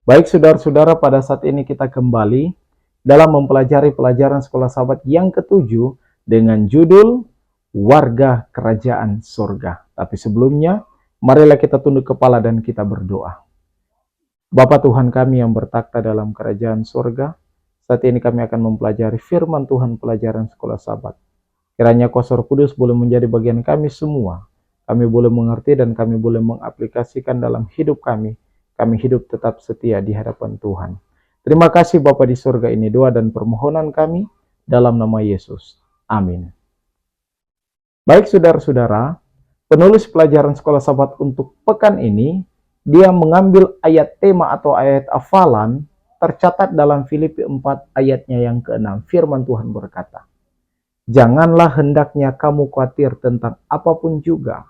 Baik saudara-saudara, pada saat ini kita kembali dalam mempelajari pelajaran sekolah sahabat yang ketujuh dengan judul Warga Kerajaan Surga. Tapi sebelumnya, marilah kita tunduk kepala dan kita berdoa. Bapa Tuhan kami yang bertakhta dalam kerajaan surga, saat ini kami akan mempelajari firman Tuhan pelajaran sekolah sahabat. Kiranya Kuasa Roh Kudus boleh menjadi bagian kami semua. Kami boleh mengerti dan kami boleh mengaplikasikan dalam hidup kami. Kami hidup tetap setia di hadapan Tuhan. Terima kasih Bapa di surga, ini doa dan permohonan kami dalam nama Yesus. Amin. Baik saudara-saudara, penulis pelajaran sekolah sahabat untuk pekan ini, dia mengambil ayat tema atau ayat hafalan tercatat dalam Filipi 4 ayatnya yang ke-6. Firman Tuhan berkata, "Janganlah hendaknya kamu khawatir tentang apapun juga,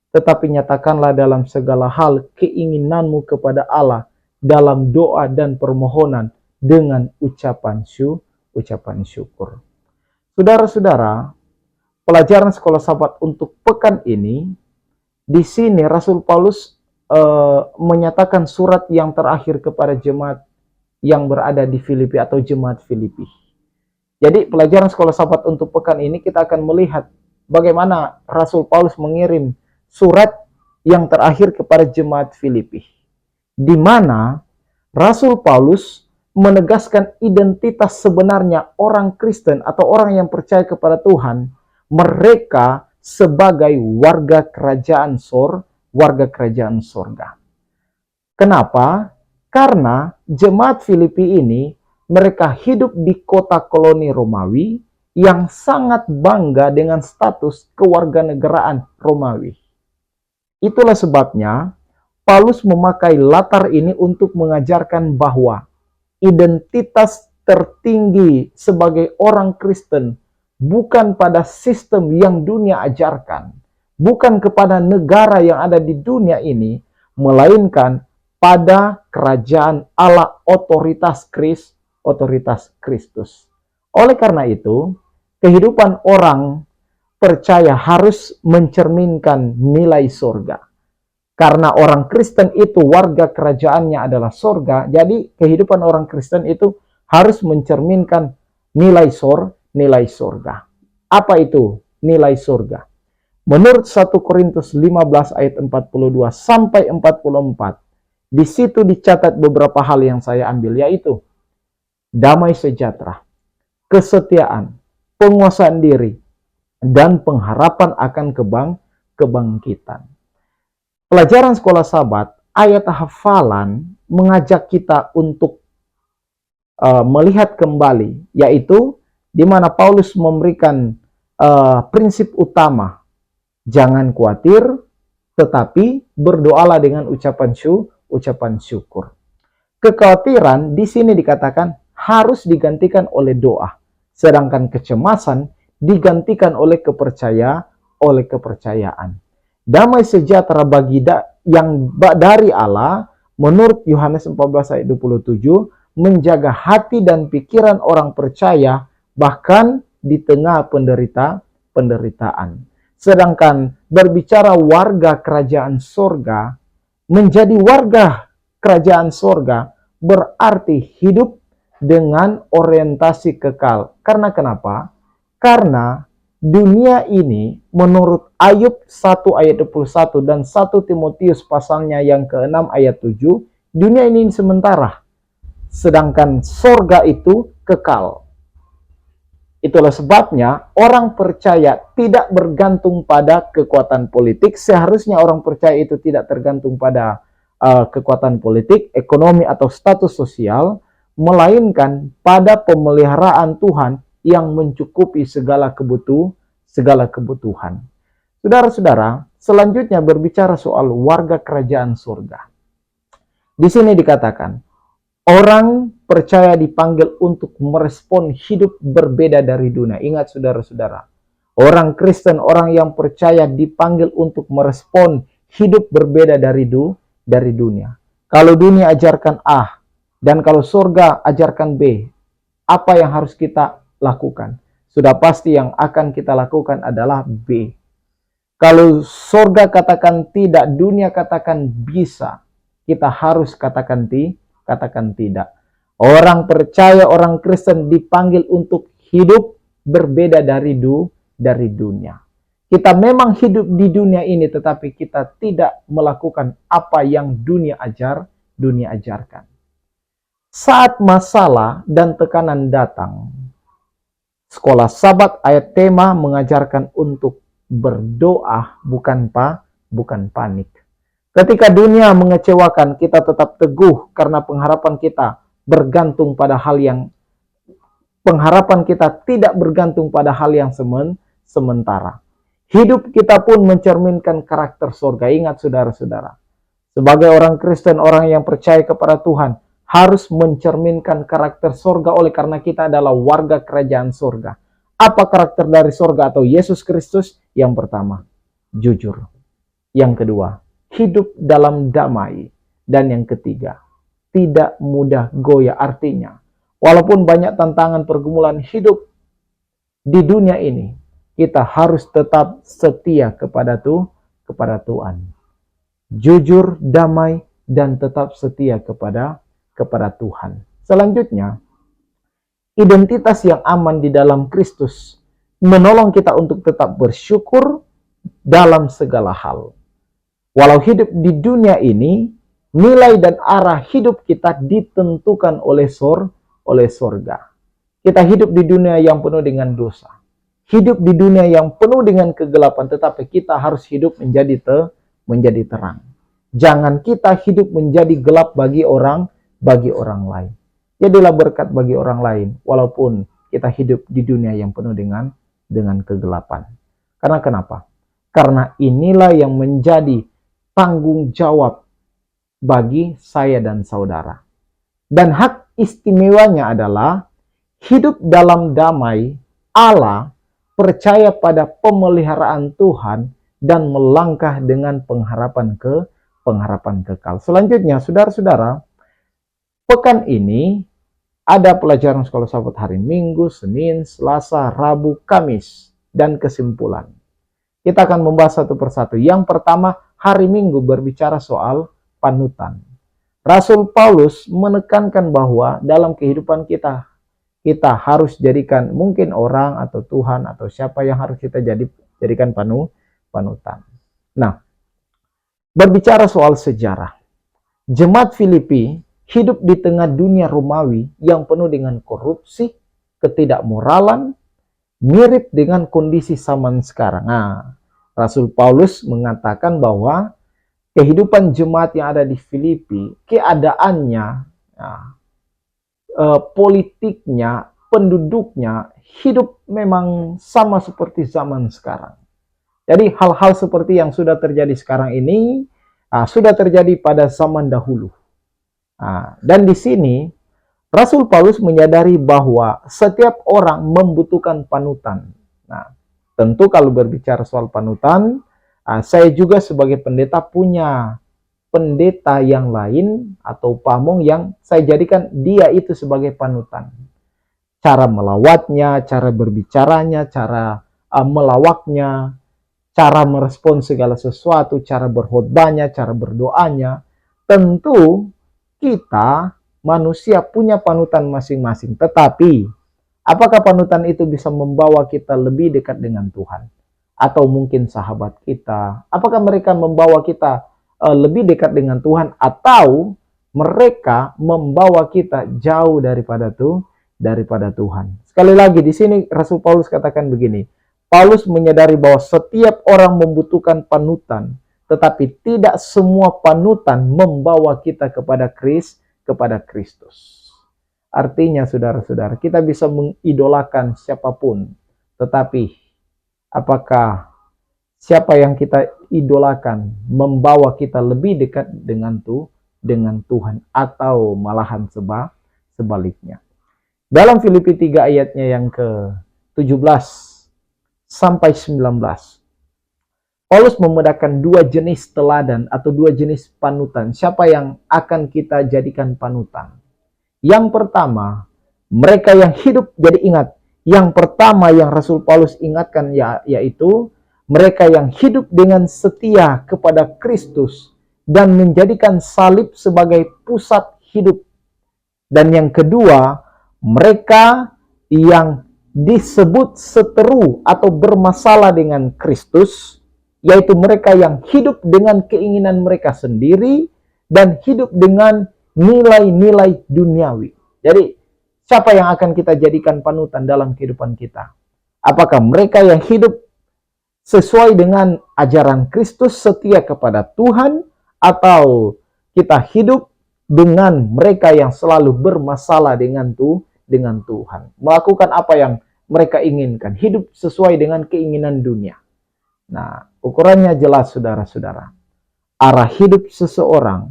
tetapi nyatakanlah dalam segala hal keinginanmu kepada Allah dalam doa dan permohonan dengan ucapan syukur." Saudara-saudara, pelajaran sekolah sahabat untuk pekan ini, di sini Rasul Paulus menyatakan surat yang terakhir kepada jemaat yang berada di Filipi atau jemaat Filipi. Jadi pelajaran sekolah sahabat untuk pekan ini kita akan melihat bagaimana Rasul Paulus mengirim surat yang terakhir kepada jemaat Filipi, di mana Rasul Paulus menegaskan identitas sebenarnya orang Kristen atau orang yang percaya kepada Tuhan, mereka sebagai warga kerajaan surga. Kenapa? Karena jemaat Filipi ini mereka hidup di kota koloni Romawi yang sangat bangga dengan status kewarganegaraan Romawi. Itulah sebabnya Paulus memakai latar ini untuk mengajarkan bahwa identitas tertinggi sebagai orang Kristen bukan pada sistem yang dunia ajarkan, bukan kepada negara yang ada di dunia ini, melainkan pada kerajaan Allah, otoritas Kristus. Oleh karena itu, kehidupan orang percaya harus mencerminkan nilai surga. Karena orang Kristen itu warga kerajaannya adalah surga, jadi kehidupan orang Kristen itu harus mencerminkan nilai surga. Apa itu nilai surga? Menurut 1 Korintus 15 ayat 42 sampai 44, di situ dicatat beberapa hal yang saya ambil, yaitu damai sejahtera, kesetiaan, penguasaan diri, dan pengharapan akan kebangkitan. Pelajaran sekolah sahabat, ayat hafalan mengajak kita untuk melihat kembali, yaitu di mana Paulus memberikan prinsip utama, jangan khawatir, tetapi berdoalah dengan ucapan syukur. Kekhawatiran di sini dikatakan harus digantikan oleh doa, sedangkan kecemasan digantikan oleh kepercayaan. Damai sejahtera yang dari Allah, menurut Yohanes 14 ayat 27, menjaga hati dan pikiran orang percaya bahkan di tengah penderitaan. Sedangkan berbicara warga kerajaan surga, menjadi warga kerajaan surga berarti hidup dengan orientasi kekal. Karena kenapa? Karena dunia ini menurut Ayub 1 ayat 21 dan 1 Timotius pasalnya yang ke-6 ayat 7, dunia ini sementara, sedangkan surga itu kekal. Itulah sebabnya orang percaya tidak bergantung pada kekuatan politik. Seharusnya orang percaya itu tidak tergantung pada kekuatan politik, ekonomi, atau status sosial, melainkan pada pemeliharaan Tuhan yang mencukupi segala kebutuhan. Saudara-saudara, selanjutnya berbicara soal warga kerajaan surga. Di sini dikatakan, orang percaya dipanggil untuk merespon hidup berbeda dari dunia. Ingat saudara-saudara, orang Kristen, orang yang percaya dipanggil untuk merespon hidup berbeda dari dunia. Kalau dunia ajarkan A, dan kalau surga ajarkan B, apa yang harus kita lakukan? Sudah pasti yang akan kita lakukan adalah B. Kalau surga katakan tidak, dunia katakan bisa, kita harus katakan Katakan tidak. Orang percaya, orang Kristen dipanggil untuk hidup berbeda dari dunia. Kita memang hidup di dunia ini, tetapi kita tidak melakukan apa yang dunia ajarkan. Saat masalah dan tekanan datang, Sekolah Sabat ayat tema mengajarkan untuk berdoa, bukan panik. Ketika dunia mengecewakan, kita tetap teguh karena pengharapan kita tidak bergantung pada hal yang sementara. Hidup kita pun mencerminkan karakter surga. Ingat saudara-saudara, sebagai orang Kristen, orang yang percaya kepada Tuhan, harus mencerminkan karakter surga oleh karena kita adalah warga kerajaan surga. Apa karakter dari surga atau Yesus Kristus? Yang pertama, jujur. Yang kedua, hidup dalam damai. Dan yang ketiga, tidak mudah goyah. Artinya, walaupun banyak tantangan pergumulan hidup di dunia ini, kita harus tetap setia kepada Tuhan. Jujur, damai, dan tetap setia kepada Tuhan. Selanjutnya, identitas yang aman di dalam Kristus menolong kita untuk tetap bersyukur dalam segala hal. Walau hidup di dunia ini, nilai dan arah hidup kita ditentukan oleh surga. Kita hidup di dunia yang penuh dengan dosa. Hidup di dunia yang penuh dengan kegelapan, tetapi kita harus hidup menjadi terang. Jangan kita hidup menjadi gelap bagi orang lain. Jadilah berkat bagi orang lain, walaupun kita hidup di dunia yang penuh dengan kegelapan. Karena kenapa? Karena inilah yang menjadi tanggung jawab bagi saya dan saudara. Dan hak istimewanya adalah hidup dalam damai Allah, percaya pada pemeliharaan Tuhan, dan melangkah dengan pengharapan kekal. Selanjutnya, saudara-saudara, pekan ini ada pelajaran Sekolah Sabat hari Minggu, Senin, Selasa, Rabu, Kamis, dan kesimpulan. Kita akan membahas satu persatu. Yang pertama, hari Minggu berbicara soal panutan. Rasul Paulus menekankan bahwa dalam kehidupan kita harus jadikan mungkin orang atau Tuhan atau siapa yang harus kita jadikan panutan. Nah, berbicara soal sejarah, jemaat Filipi hidup di tengah dunia Romawi yang penuh dengan korupsi, ketidakmoralan, mirip dengan kondisi zaman sekarang. Nah, Rasul Paulus mengatakan bahwa kehidupan jemaat yang ada di Filipi, keadaannya, politiknya, penduduknya, hidup memang sama seperti zaman sekarang. Jadi hal-hal seperti yang sudah terjadi sekarang ini, sudah terjadi pada zaman dahulu. Dan di sini, Rasul Paulus menyadari bahwa setiap orang membutuhkan panutan. Nah, tentu kalau berbicara soal panutan, saya juga sebagai pendeta punya pendeta yang lain atau pamong yang saya jadikan dia itu sebagai panutan. Cara melawatnya, cara berbicaranya, cara melawaknya, cara merespon segala sesuatu, cara berkhotbahnya, cara berdoanya. Tentu kita manusia punya panutan masing-masing. Tetapi apakah panutan itu bisa membawa kita lebih dekat dengan Tuhan? Atau mungkin sahabat kita, apakah mereka membawa kita lebih dekat dengan Tuhan, atau mereka membawa kita jauh daripada Tuhan. Sekali lagi di sini Rasul Paulus katakan begini, Paulus menyadari bahwa setiap orang membutuhkan panutan, tetapi tidak semua panutan membawa kita kepada Kristus. Artinya saudara-saudara, kita bisa mengidolakan siapapun, tetapi apakah siapa yang kita idolakan membawa kita lebih dekat dengan Tuhan, atau malahan sebaliknya. Dalam Filipi 3 ayatnya yang ke-17 sampai 19, Paulus membedakan dua jenis teladan atau dua jenis panutan. Siapa yang akan kita jadikan panutan? Yang pertama, mereka yang hidup, jadi ingat, yang pertama yang Rasul Paulus ingatkan yaitu mereka yang hidup dengan setia kepada Kristus dan menjadikan salib sebagai pusat hidup Dan yang kedua, mereka yang disebut seteru atau bermasalah dengan Kristus, yaitu mereka yang hidup dengan keinginan mereka sendiri dan hidup dengan nilai-nilai duniawi. Jadi, siapa yang akan kita jadikan panutan dalam kehidupan kita? Apakah mereka yang hidup sesuai dengan ajaran Kristus, setia kepada Tuhan, atau kita hidup dengan mereka yang selalu bermasalah dengan Tuhan, melakukan apa yang mereka inginkan, hidup sesuai dengan keinginan dunia? Nah, ukurannya jelas, saudara-saudara. Arah hidup seseorang,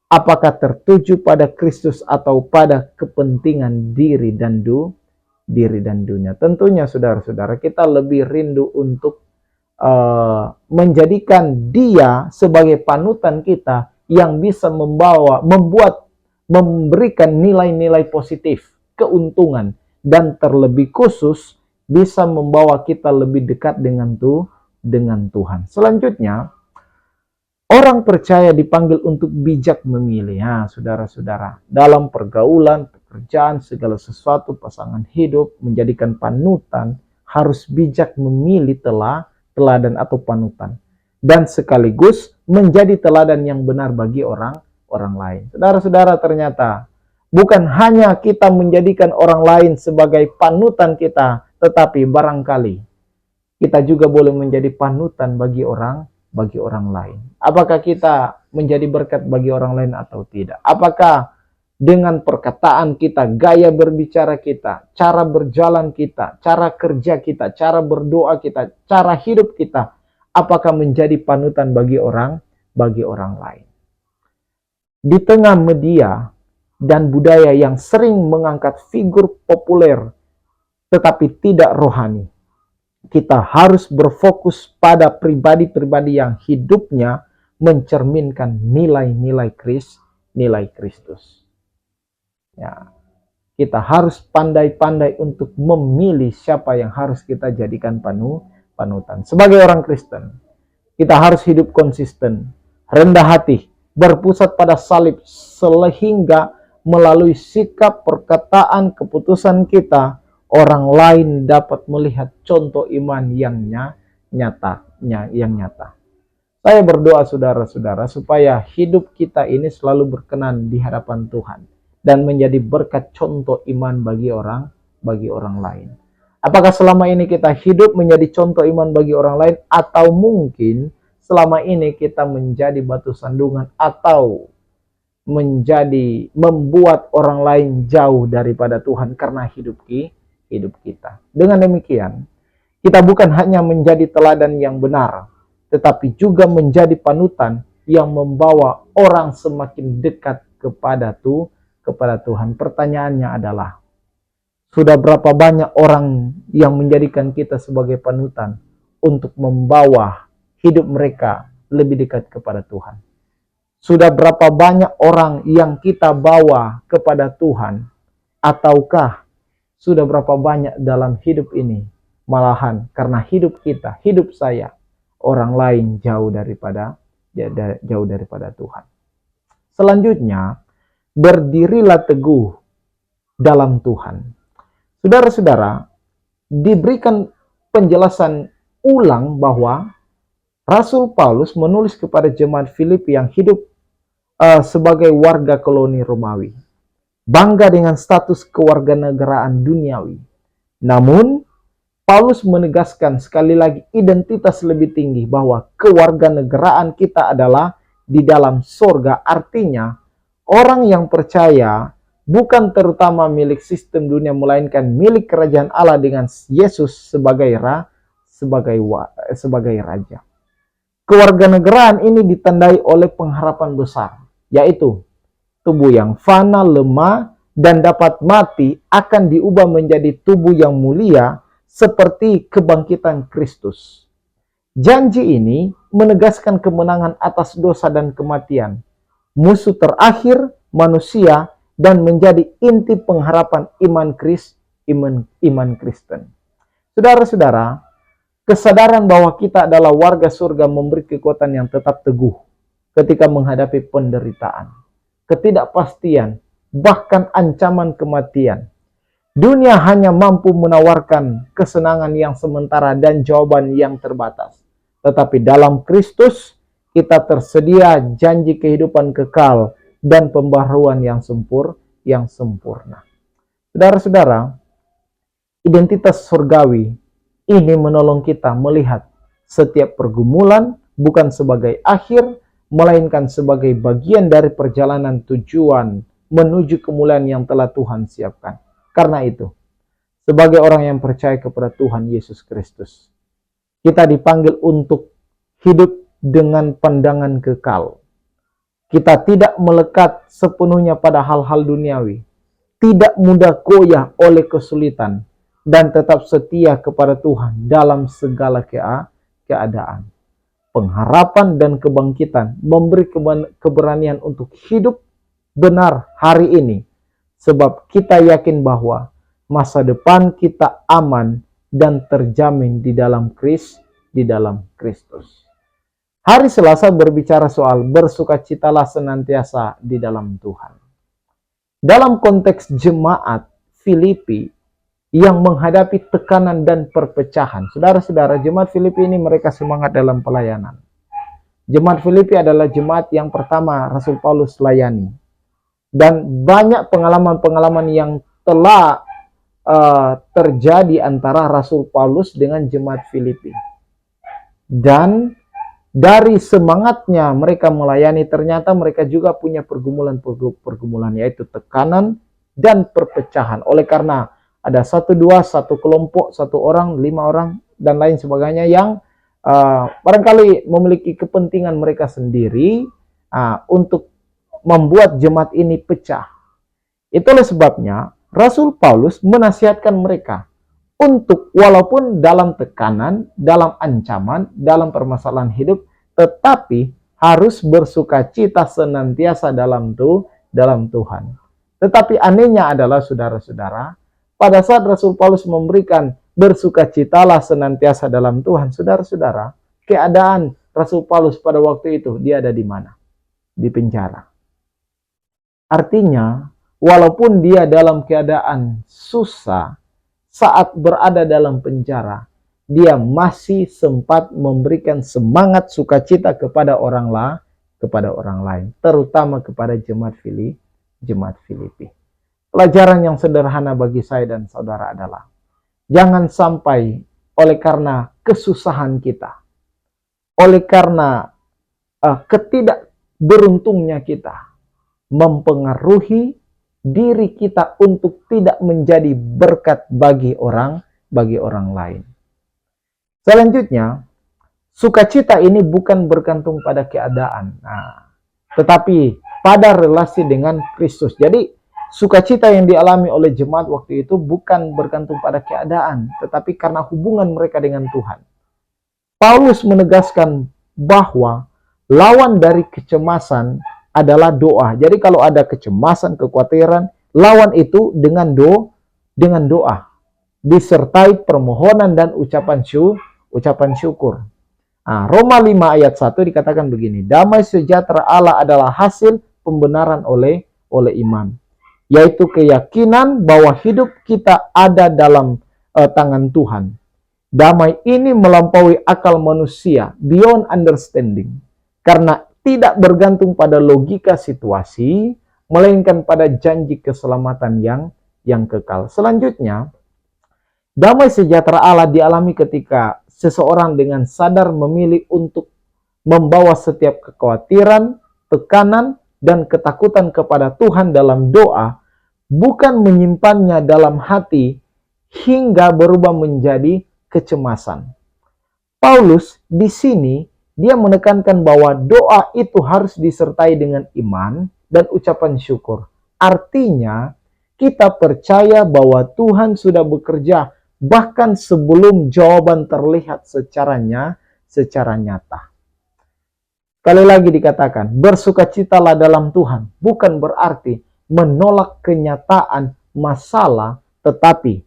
apakah tertuju pada Kristus atau pada kepentingan diri dan dunia? Tentunya, saudara-saudara, kita lebih rindu untuk menjadikan dia sebagai panutan kita yang bisa memberikan nilai-nilai positif, keuntungan, dan terlebih khusus bisa membawa kita lebih dekat dengan Tuhan. Selanjutnya, orang percaya dipanggil untuk bijak memilih. Ya, saudara-saudara, dalam pergaulan, pekerjaan, segala sesuatu, pasangan hidup, menjadikan panutan, harus bijak memilih teladan atau panutan, dan sekaligus menjadi teladan yang benar bagi orang lain. Saudara-saudara, ternyata bukan hanya kita menjadikan orang lain sebagai panutan kita, tetapi barangkali kita juga boleh menjadi panutan bagi orang lain. Apakah kita menjadi berkat bagi orang lain atau tidak? Apakah dengan perkataan kita, gaya berbicara kita, cara berjalan kita, cara kerja kita, cara berdoa kita, cara hidup kita, apakah menjadi panutan bagi orang lain? Di tengah media dan budaya yang sering mengangkat figur populer tetapi tidak rohani, kita harus berfokus pada pribadi-pribadi yang hidupnya mencerminkan nilai-nilai Kristus. Ya, kita harus pandai-pandai untuk memilih siapa yang harus kita jadikan panutan. Sebagai orang Kristen, kita harus hidup konsisten, rendah hati, berpusat pada salib, sehingga melalui sikap, perkataan, keputusan kita, orang lain dapat melihat contoh iman yang nyata. Saya berdoa, saudara-saudara, supaya hidup kita ini selalu berkenan di hadapan Tuhan dan menjadi berkat contoh iman bagi orang lain. Apakah selama ini kita hidup menjadi contoh iman bagi orang lain, atau mungkin selama ini kita menjadi batu sandungan atau membuat orang lain jauh daripada Tuhan karena hidup kita? Dengan demikian, kita bukan hanya menjadi teladan yang benar, tetapi juga menjadi panutan yang membawa orang semakin dekat kepada Tuhan. Pertanyaannya adalah, sudah berapa banyak orang yang menjadikan kita sebagai panutan untuk membawa hidup mereka lebih dekat kepada Tuhan? Sudah berapa banyak orang yang kita bawa kepada Tuhan? Ataukah sudah berapa banyak dalam hidup ini, malahan karena hidup kita, hidup saya, orang lain jauh daripada Tuhan? Selanjutnya, berdirilah teguh dalam Tuhan. Saudara-saudara, diberikan penjelasan ulang bahwa Rasul Paulus menulis kepada jemaat Filipi yang hidup sebagai warga koloni Romawi, bangga dengan status kewarganegaraan duniawi. Namun, Paulus menegaskan sekali lagi identitas lebih tinggi, bahwa kewarganegaraan kita adalah di dalam sorga. Artinya, orang yang percaya bukan terutama milik sistem dunia, melainkan milik kerajaan Allah dengan Yesus sebagai raja. Kewarganegaraan ini ditandai oleh pengharapan besar, yaitu tubuh yang fana, lemah, dan dapat mati akan diubah menjadi tubuh yang mulia seperti kebangkitan Kristus. Janji ini menegaskan kemenangan atas dosa dan kematian, musuh terakhir manusia, dan menjadi inti pengharapan iman Kristen. Saudara-saudara, kesadaran bahwa kita adalah warga surga memberi kekuatan yang tetap teguh ketika menghadapi penderitaan, ketidakpastian, bahkan ancaman kematian. Dunia hanya mampu menawarkan kesenangan yang sementara dan jawaban yang terbatas. Tetapi dalam Kristus, kita tersedia janji kehidupan kekal dan pembaharuan yang sempurna. Saudara-saudara, identitas surgawi ini menolong kita melihat setiap pergumulan bukan sebagai akhir, melainkan sebagai bagian dari perjalanan tujuan menuju kemuliaan yang telah Tuhan siapkan. Karena itu, sebagai orang yang percaya kepada Tuhan Yesus Kristus, kita dipanggil untuk hidup dengan pandangan kekal. Kita tidak melekat sepenuhnya pada hal-hal duniawi, tidak mudah goyah oleh kesulitan, dan tetap setia kepada Tuhan dalam segala keadaan. Pengharapan dan kebangkitan memberi keberanian untuk hidup benar hari ini, sebab kita yakin bahwa masa depan kita aman dan terjamin di dalam Kristus. Hari Selasa berbicara soal bersukacitalah senantiasa di dalam Tuhan. Dalam konteks jemaat Filipi yang menghadapi tekanan dan perpecahan. Saudara-saudara, jemaat Filipi ini mereka semangat dalam pelayanan. Jemaat Filipi adalah jemaat yang pertama Rasul Paulus layani. Dan banyak pengalaman-pengalaman yang telah terjadi antara Rasul Paulus dengan jemaat Filipi. Dan dari semangatnya mereka melayani, ternyata mereka juga punya pergumulan, yaitu tekanan dan perpecahan. Oleh karena ada satu kelompok, 1 orang, 5 orang, dan lain sebagainya yang barangkali memiliki kepentingan mereka sendiri untuk membuat jemaat ini pecah. Itulah sebabnya Rasul Paulus menasihatkan mereka untuk walaupun dalam tekanan, dalam ancaman, dalam permasalahan hidup, tetapi harus bersukacita senantiasa dalam Tuhan. Tetapi anehnya adalah saudara-saudara, pada saat Rasul Paulus memberikan bersukacitalah senantiasa dalam Tuhan, saudara-saudara, keadaan Rasul Paulus pada waktu itu, dia ada di mana? Di penjara. Artinya, walaupun dia dalam keadaan susah, saat berada dalam penjara, dia masih sempat memberikan semangat sukacita kepada orang lain, terutama kepada jemaat Filipi. Pelajaran yang sederhana bagi saya dan saudara adalah, jangan sampai oleh karena kesusahan kita, oleh karena ketidakberuntungnya kita, mempengaruhi diri kita untuk tidak menjadi berkat bagi orang lain. Selanjutnya, sukacita ini bukan bergantung pada keadaan, tetapi pada relasi dengan Kristus. Jadi, sukacita yang dialami oleh jemaat waktu itu bukan bergantung pada keadaan, tetapi karena hubungan mereka dengan Tuhan. Paulus menegaskan bahwa lawan dari kecemasan adalah doa. Jadi kalau ada kecemasan, kekhawatiran, lawan itu dengan doa. Disertai permohonan dan ucapan syukur. Roma 5 ayat 1 dikatakan begini, damai sejahtera Allah adalah hasil pembenaran oleh iman, yaitu keyakinan bahwa hidup kita ada dalam tangan Tuhan. Damai ini melampaui akal manusia, beyond understanding, karena tidak bergantung pada logika situasi, melainkan pada janji keselamatan yang kekal. Selanjutnya, damai sejahtera Allah dialami ketika seseorang dengan sadar memilih untuk membawa setiap kekhawatiran, tekanan, dan ketakutan kepada Tuhan dalam doa, bukan menyimpannya dalam hati hingga berubah menjadi kecemasan. Paulus di sini dia menekankan bahwa doa itu harus disertai dengan iman dan ucapan syukur. Artinya, kita percaya bahwa Tuhan sudah bekerja bahkan sebelum jawaban terlihat secara nyata. Sekali lagi dikatakan, bersukacitalah dalam Tuhan bukan berarti menolak kenyataan masalah, tetapi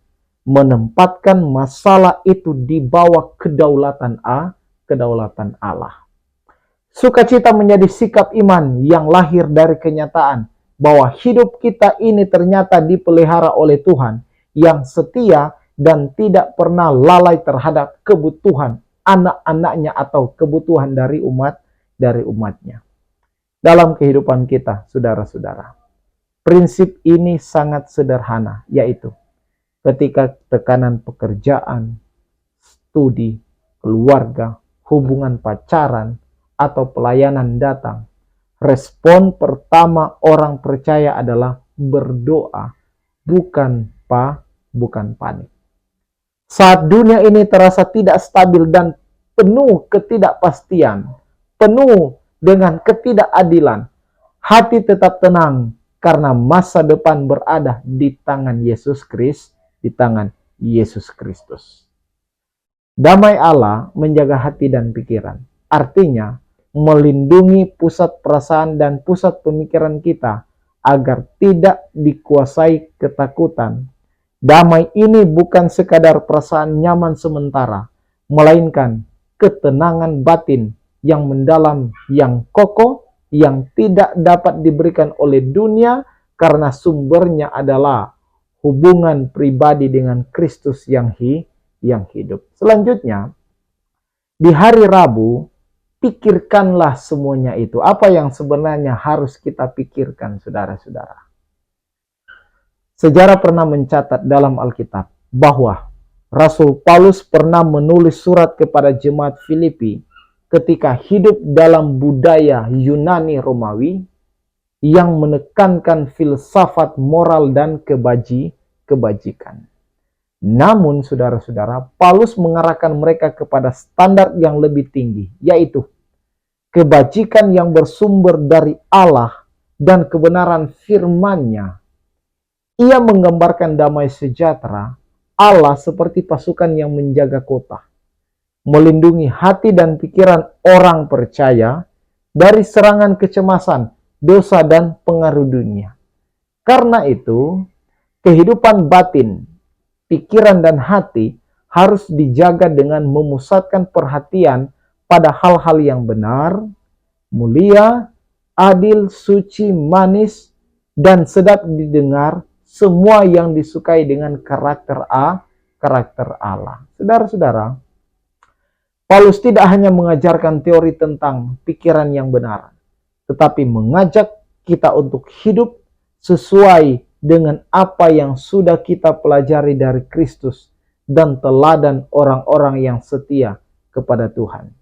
menempatkan masalah itu di bawah kedaulatan Allah. Sukacita menjadi sikap iman yang lahir dari kenyataan bahwa hidup kita ini ternyata dipelihara oleh Tuhan yang setia dan tidak pernah lalai terhadap kebutuhan anak-anaknya atau kebutuhan dari umatnya. Dalam kehidupan kita, saudara-saudara, prinsip ini sangat sederhana, yaitu ketika tekanan pekerjaan, studi, keluarga, hubungan pacaran, atau pelayanan datang, respon pertama orang percaya adalah berdoa, bukan panik. Saat dunia ini terasa tidak stabil dan penuh ketidakpastian, penuh dengan ketidakadilan, hati tetap tenang karena masa depan berada di tangan Yesus Kristus. Damai Allah menjaga hati dan pikiran. Artinya, melindungi pusat perasaan dan pusat pemikiran kita agar tidak dikuasai ketakutan. Damai ini bukan sekadar perasaan nyaman sementara, melainkan ketenangan batin yang mendalam, yang kokoh, yang tidak dapat diberikan oleh dunia karena sumbernya adalah hubungan pribadi dengan Kristus yang hidup. Selanjutnya, di hari Rabu, pikirkanlah semuanya itu. Apa yang sebenarnya harus kita pikirkan, saudara-saudara? Sejarah pernah mencatat dalam Alkitab bahwa Rasul Paulus pernah menulis surat kepada jemaat Filipi ketika hidup dalam budaya Yunani Romawi yang menekankan filsafat moral dan kebajikan. Namun, saudara-saudara, Paulus mengarahkan mereka kepada standar yang lebih tinggi, yaitu kebajikan yang bersumber dari Allah dan kebenaran firman-Nya. Ia menggambarkan damai sejahtera Allah seperti pasukan yang menjaga kota, melindungi hati dan pikiran orang percaya dari serangan kecemasan, dosa, dan pengaruh dunia. Karena itu, kehidupan batin, pikiran, dan hati harus dijaga dengan memusatkan perhatian pada hal-hal yang benar, mulia, adil, suci, manis, dan sedap didengar, semua yang disukai dengan karakter Allah. Saudara-saudara, Paulus tidak hanya mengajarkan teori tentang pikiran yang benar, tetapi mengajak kita untuk hidup sesuai dengan apa yang sudah kita pelajari dari Kristus dan teladan orang-orang yang setia kepada Tuhan.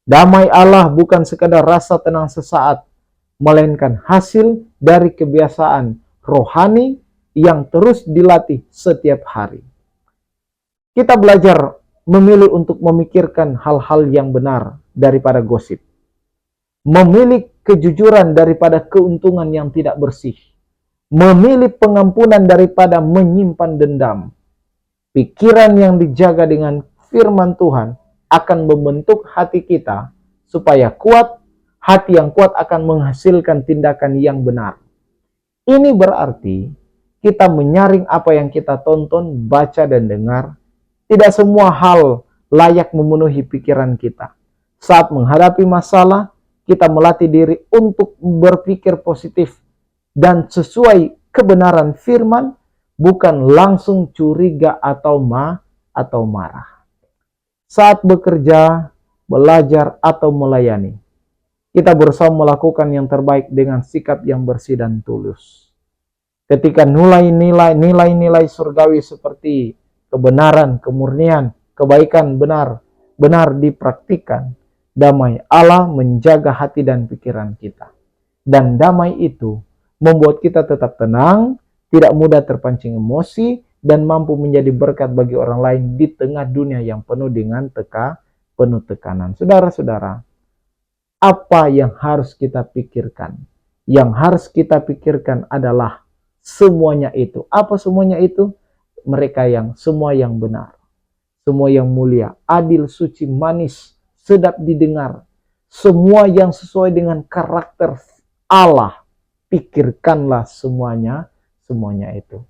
Damai Allah bukan sekadar rasa tenang sesaat, melainkan hasil dari kebiasaan rohani yang terus dilatih setiap hari. Kita belajar memilih untuk memikirkan hal-hal yang benar daripada gosip. Memilih kejujuran daripada keuntungan yang tidak bersih. Memilih pengampunan daripada menyimpan dendam. Pikiran yang dijaga dengan firman Tuhan akan membentuk hati kita supaya kuat. Hati yang kuat akan menghasilkan tindakan yang benar. Ini berarti kita menyaring apa yang kita tonton, baca, dan dengar. Tidak semua hal layak memenuhi pikiran kita. Saat menghadapi masalah, kita melatih diri untuk berpikir positif dan sesuai kebenaran firman, bukan langsung curiga atau marah. Saat bekerja, belajar, atau melayani, kita berusaha melakukan yang terbaik dengan sikap yang bersih dan tulus. Ketika nilai-nilai surgawi seperti kebenaran, kemurnian, kebaikan benar dipraktikkan, damai Allah menjaga hati dan pikiran kita. Dan damai itu membuat kita tetap tenang, tidak mudah terpancing emosi, dan mampu menjadi berkat bagi orang lain di tengah dunia yang penuh dengan penuh tekanan. Saudara-saudara, apa yang harus kita pikirkan? Yang harus kita pikirkan adalah semuanya itu. Apa semuanya itu? Semua yang benar, semua yang mulia, adil, suci, manis, sedap didengar, semua yang sesuai dengan karakter Allah. Pikirkanlah semuanya itu.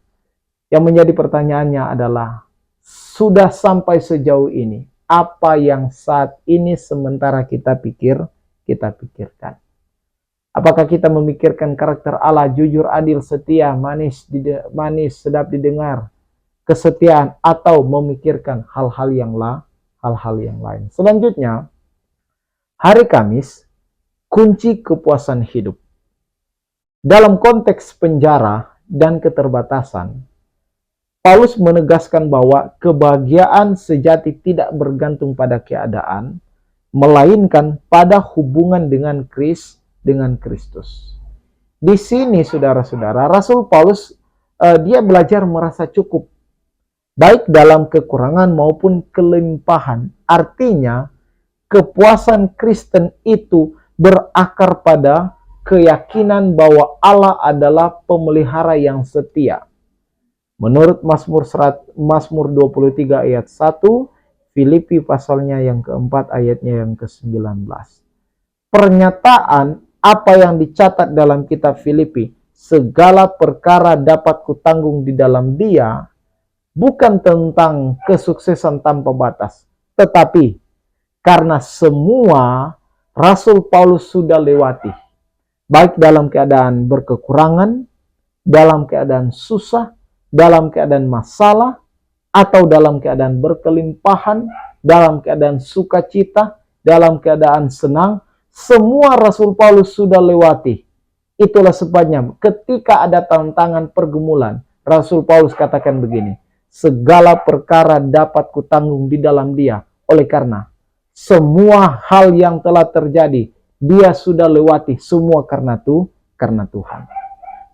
Yang menjadi pertanyaannya adalah, sudah sampai sejauh ini, apa yang saat ini sementara kita pikirkan? Apakah kita memikirkan karakter Allah, jujur, adil, setia, manis, sedap didengar, kesetiaan, atau memikirkan hal-hal yang lain. Selanjutnya, hari Kamis, kunci kepuasan hidup. Dalam konteks penjara dan keterbatasan, Paulus menegaskan bahwa kebahagiaan sejati tidak bergantung pada keadaan, melainkan pada hubungan dengan Kristus. Di sini saudara-saudara, Rasul Paulus dia belajar merasa cukup, baik dalam kekurangan maupun kelimpahan. Artinya, kepuasan Kristen itu berakar pada keyakinan bahwa Allah adalah pemelihara yang setia. Menurut Mazmur 23 ayat 1, Filipi pasalnya yang keempat ayatnya yang ke-19. Pernyataan apa yang dicatat dalam kitab Filipi, segala perkara dapat kutanggung di dalam Dia, bukan tentang kesuksesan tanpa batas, tetapi karena semua Rasul Paulus sudah lewati, baik dalam keadaan berkekurangan, dalam keadaan susah, dalam keadaan masalah, atau dalam keadaan berkelimpahan, dalam keadaan sukacita, dalam keadaan senang, semua Rasul Paulus sudah lewati. Itulah sebabnya ketika ada tantangan pergumulan, Rasul Paulus katakan begini, segala perkara dapat kutanggung di dalam Dia, oleh karena semua hal yang telah terjadi, Dia sudah lewati semua karena Tuhan.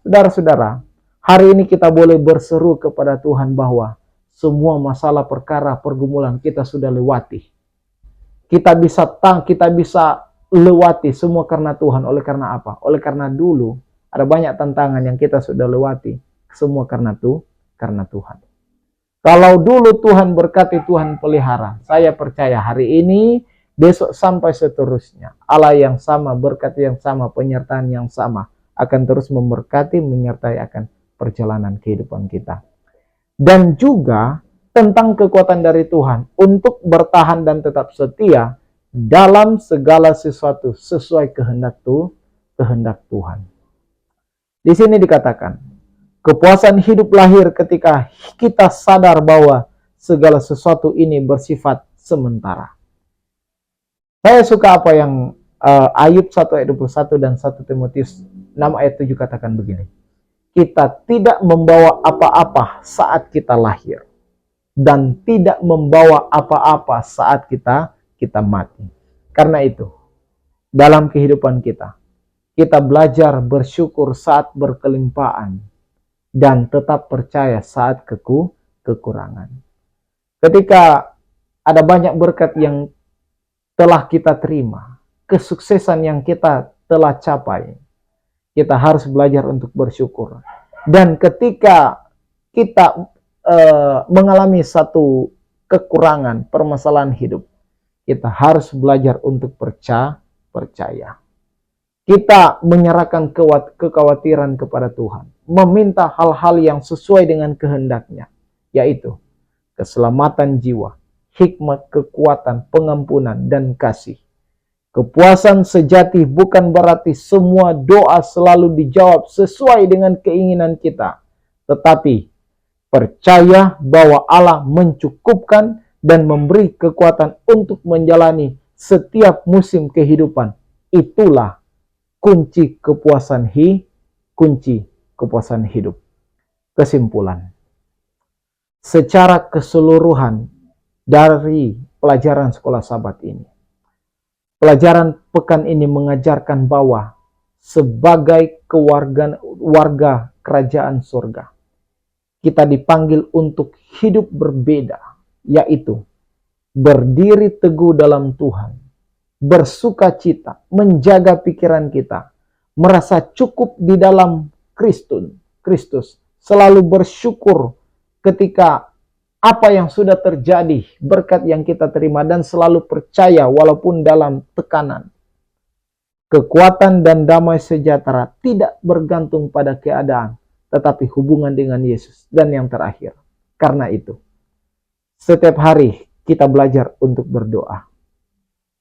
Saudara-saudara, hari ini kita boleh berseru kepada Tuhan bahwa semua masalah, perkara, pergumulan kita sudah lewati. Kita bisa lewati semua karena Tuhan. Oleh karena apa? Oleh karena dulu ada banyak tantangan yang kita sudah lewati. Semua karena Tuhan. Kalau dulu Tuhan berkati, Tuhan pelihara, saya percaya hari ini, besok sampai seterusnya, Allah yang sama, berkat yang sama, penyertaan yang sama akan terus memberkati, menyertai akan perjalanan kehidupan kita. Dan juga tentang kekuatan dari Tuhan untuk bertahan dan tetap setia dalam segala sesuatu sesuai kehendak Tuhan. Di sini dikatakan, kepuasan hidup lahir ketika kita sadar bahwa segala sesuatu ini bersifat sementara. Saya suka apa yang Ayub 1 ayat 21 dan 1 Timotius 6 ayat 7 katakan begini. Kita tidak membawa apa-apa saat kita lahir, dan tidak membawa apa-apa saat kita mati. Karena itu, dalam kehidupan kita belajar bersyukur saat berkelimpahan, dan tetap percaya saat kekurangan. Ketika ada banyak berkat yang telah kita terima, kesuksesan yang kita telah capai, kita harus belajar untuk bersyukur. Dan ketika kita mengalami satu kekurangan, permasalahan hidup, kita harus belajar untuk percaya. Kita menyerahkan kekhawatiran kepada Tuhan, meminta hal-hal yang sesuai dengan kehendaknya, yaitu keselamatan jiwa, hikmat, kekuatan, pengampunan, dan kasih. Kepuasan sejati bukan berarti semua doa selalu dijawab sesuai dengan keinginan kita, tetapi percaya bahwa Allah mencukupkan dan memberi kekuatan untuk menjalani setiap musim kehidupan. Itulah kunci kepuasan hidup. Kesimpulan, secara keseluruhan dari pelajaran sekolah Sabat ini, pelajaran pekan ini mengajarkan bahwa sebagai warga kerajaan surga, kita dipanggil untuk hidup berbeda, yaitu berdiri teguh dalam Tuhan, bersuka cita, menjaga pikiran kita, merasa cukup di dalam Kristus, selalu bersyukur ketika apa yang sudah terjadi, berkat yang kita terima, dan selalu percaya walaupun dalam tekanan. Kekuatan dan damai sejahtera tidak bergantung pada keadaan, tetapi hubungan dengan Yesus. Dan yang terakhir, karena itu, setiap hari kita belajar untuk berdoa.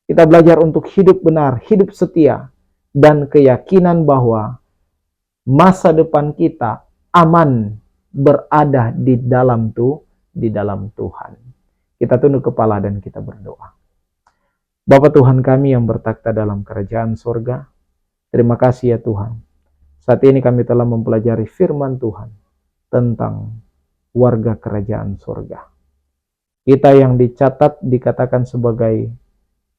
Kita belajar untuk hidup benar, hidup setia, dan keyakinan bahwa masa depan kita aman berada di dalam Tuhan. Kita tunduk kepala dan kita berdoa. Bapa Tuhan kami yang bertakhta dalam kerajaan sorga, terima kasih ya Tuhan. Saat ini kami telah mempelajari firman Tuhan tentang warga kerajaan sorga. Kita yang dicatat dikatakan sebagai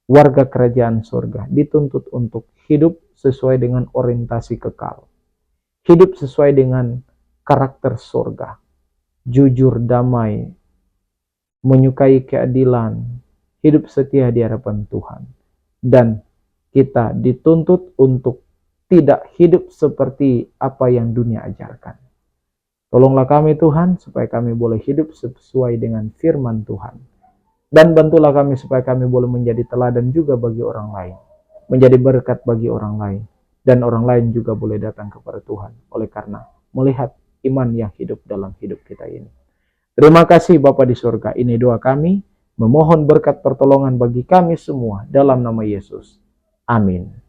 warga kerajaan sorga dituntut untuk hidup sesuai dengan orientasi kekal. Hidup sesuai dengan karakter sorga. Jujur, damai, menyukai keadilan, hidup setia di hadapan Tuhan. Dan kita dituntut untuk tidak hidup seperti apa yang dunia ajarkan. Tolonglah kami Tuhan, supaya kami boleh hidup sesuai dengan firman Tuhan. Dan bantulah kami supaya kami boleh menjadi teladan juga bagi orang lain. Menjadi berkat bagi orang lain. Dan orang lain juga boleh datang kepada Tuhan. Oleh karena melihat iman yang hidup dalam hidup kita ini. Terima kasih Bapa di surga. Ini doa kami. Memohon berkat pertolongan bagi kami semua dalam nama Yesus. Amin.